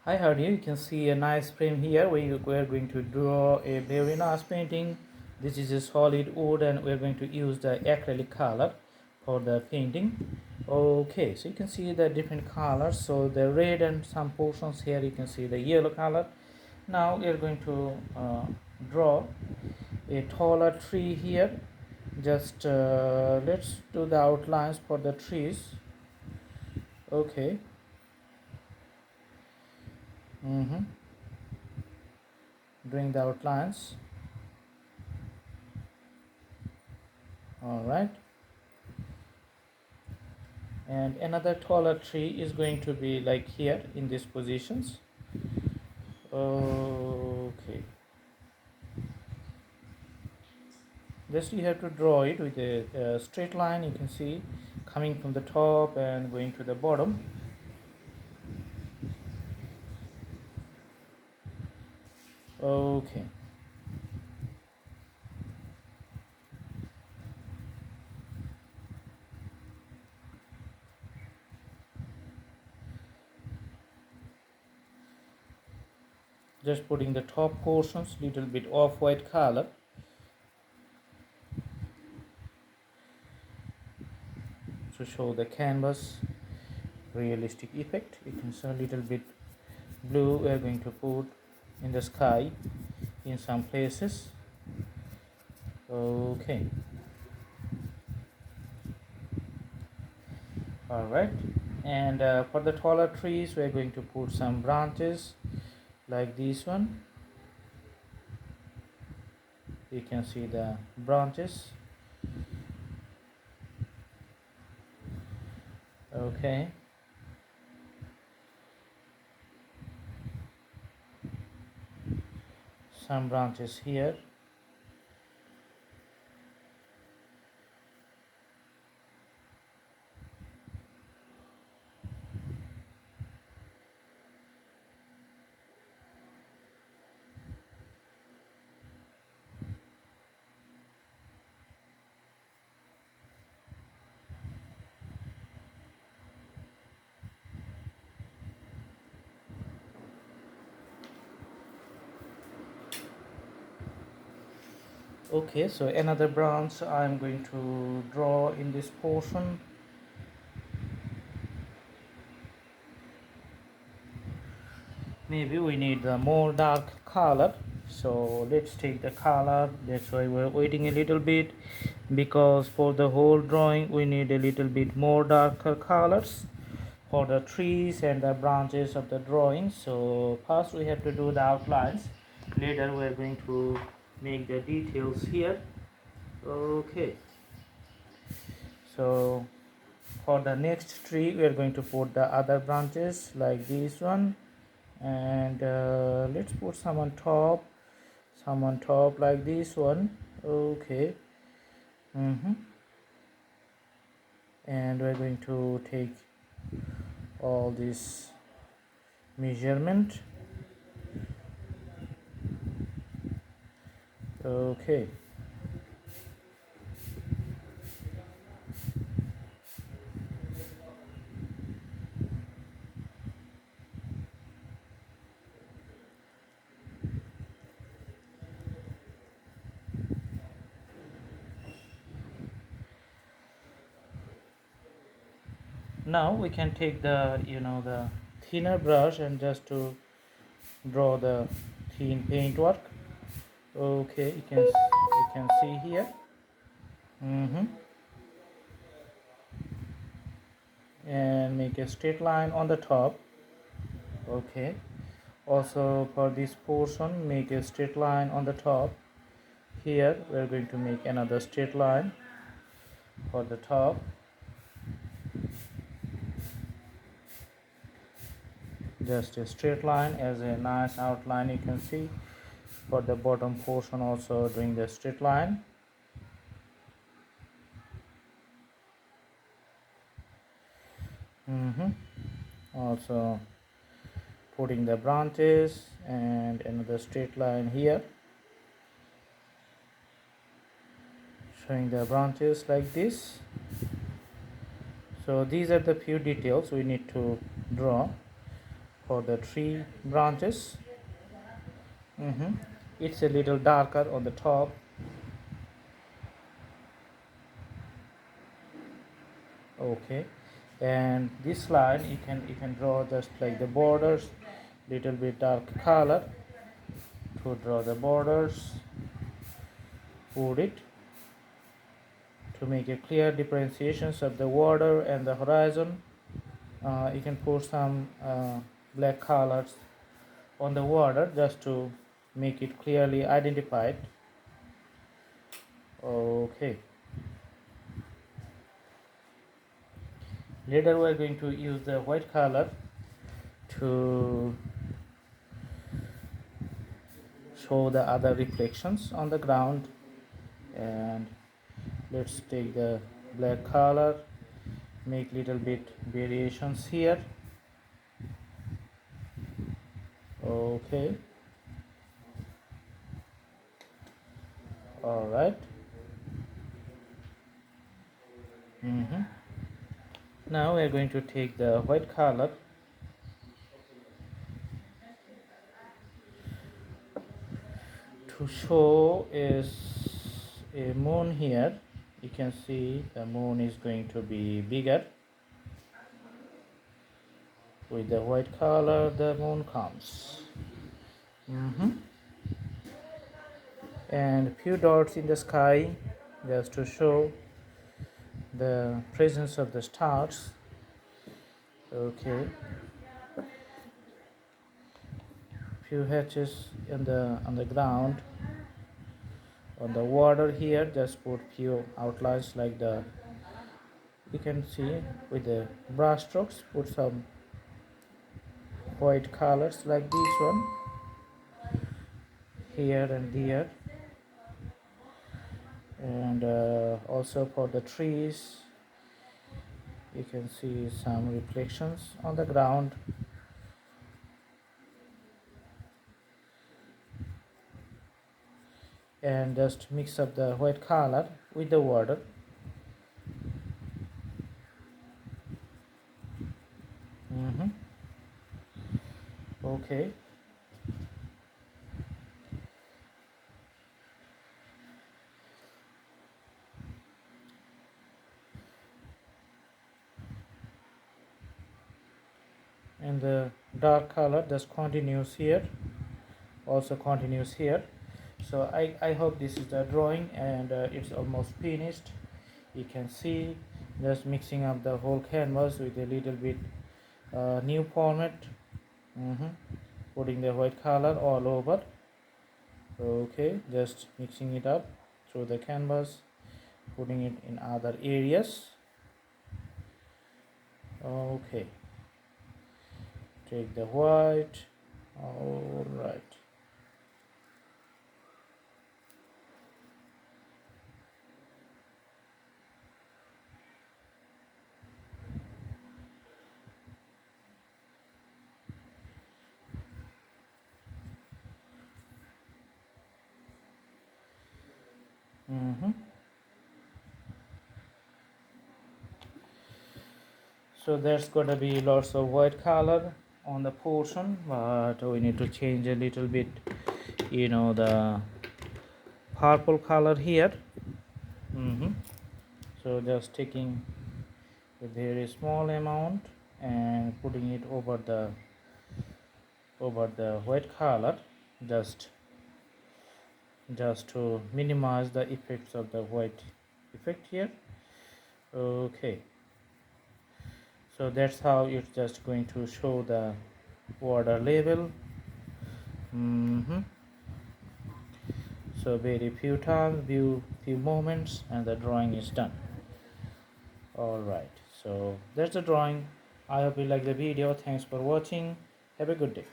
Hi Hardy, you can see a nice frame here where we're going to draw a very nice painting. This is a solid wood and we're going to use the acrylic color for the painting. Okay, so you can see the different colors. So the red and some portions here you can see the yellow color. Now we're going to draw a taller tree here. Just let's do the outlines for the trees. Okay. Doing the outlines. All right. And another taller tree is going to be like here in these positions. Okay, just you have to draw it with a straight line. You can see coming from the top and going to the bottom. Okay, just putting the top portions little bit off-white color to show the canvas realistic effect. You can see a little bit blue we are going to put in the sky in some places. Okay, all right. And for the taller trees we are going to put some branches like this one. You can see the branches. Okay, some branches here. Okay, so another branch I'm going to draw in this portion. Maybe we need a more dark color, so let's take the color. That's why we're waiting a little bit, because for the whole drawing we need a little bit more darker colors for the trees and the branches of the drawing. So first we have to do the outlines, later we're going to make the details here. Okay, so for the next tree we are going to put the other branches like this one, and let's put some on top like this one. Okay. And we're going to take all this measurement. Okay, now we can take the the thinner brush and just to draw the thin paint work. Okay, you can see here. And make a straight line on the top. Okay, also for this portion make a straight line on the top. Here we're going to make another straight line for the top. Just a straight line as a nice outline. You can see for the bottom portion also doing the straight line. Also putting the branches and another straight line here, showing the branches like this. So these are the few details we need to draw for the tree branches. It's a little darker on the top. Okay, and this line you can draw just like the borders, little bit dark color to draw the borders. Put it to make a clear differentiations of the water and the horizon. You can put some black colors on the water just to make it clearly identified. Okay, later we're going to use the white color to show the other reflections on the ground. And let's take the black color, make little bit variations here. Okay, all right. Now we are going to take the white color to show is a moon here. You can see the moon is going to be bigger. With the white color the moon comes. And few dots in the sky just to show the presence of the stars. Okay, few hatches on the ground. On the water here just put few outlines like the, you can see with the brush strokes, put some white colors like this one here and there. And also for the trees you can see some reflections on the ground. And just mix up the white color with the water. Okay, and the dark color just continues here, also continues here. So I hope this is the drawing, and it's almost finished. You can see just mixing up the whole canvas with a little bit new format. Putting the white color all over. Okay, just mixing it up through the canvas, putting it in other areas. Okay, take the white. All right. So there's gonna be lots of white color on the portion, but we need to change a little bit, the purple color here. So just taking a very small amount and putting it over the white color, just to minimize the effects of the white effect here. Okay, so that's how it's just going to show the water level. So very few times, few moments, and the drawing is done. All right, so that's the drawing. I hope you like the video. Thanks for watching. Have a good day.